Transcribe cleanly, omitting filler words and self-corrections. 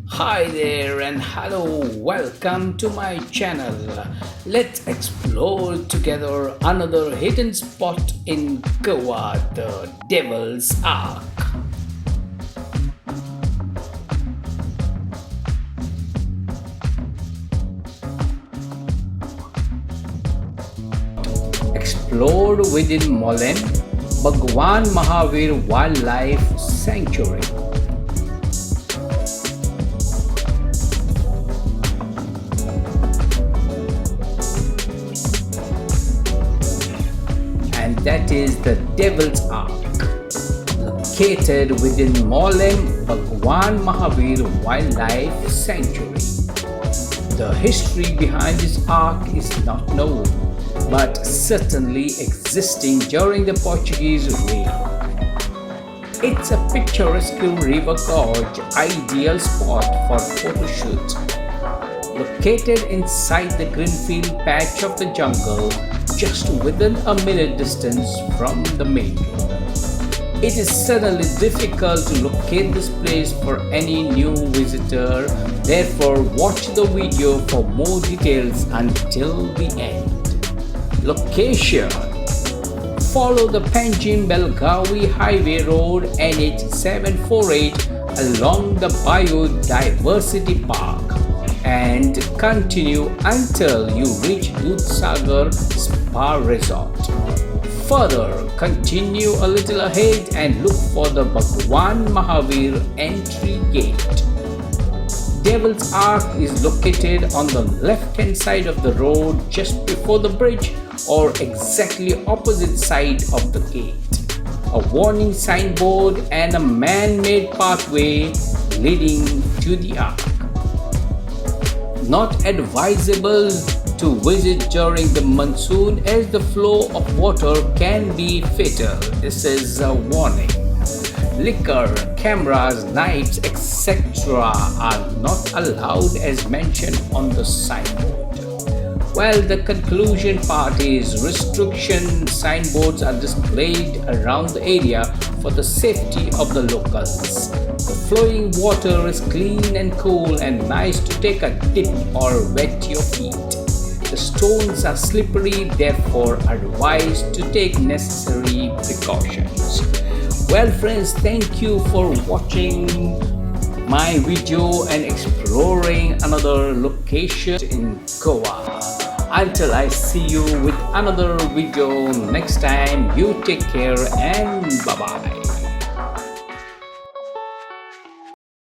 Hi there and hello, welcome to my channel. Let's explore together another hidden spot in Goa, the Devil's Ark. Explored within Mollem, Bhagwan Mahavir Wildlife Sanctuary. And that is the Devil's Ark, located within Mollem Bhagwan Mahavir Wildlife Sanctuary. The history behind this ark is not known, but certainly existing during the Portuguese reign. It's a picturesque river gorge, ideal spot for photo shoots. Located inside the greenfield patch of the jungle, just within a minute distance from the main road. It is certainly difficult to locate this place for any new visitor, therefore watch the video for more details until the end. Location: follow the Panjim-Belgavi Highway Road NH 748 along the Biodiversity Park and continue until you reach Dudhsagar Spa Resort. Further, continue a little ahead and look for the Bhagwan Mahavir entry gate. Devil's Ark is located on the left-hand side of the road just before the bridge or exactly opposite side of the gate. A warning signboard and a man-made pathway leading to the ark. Not advisable to visit during the monsoon as the flow of water can be fatal. This is a warning. Liquor, cameras, knives, etc. are not allowed as mentioned on the signboard. Well, the conclusion part is restriction signboards are displayed around the area for the safety of the locals. The flowing water is clean and cool and nice to take a dip or wet your feet. The stones are slippery, therefore advised to take necessary precautions. Well friends, thank you for watching my video and exploring another location in Goa. Until I see you with another video next time, you take care and bye bye.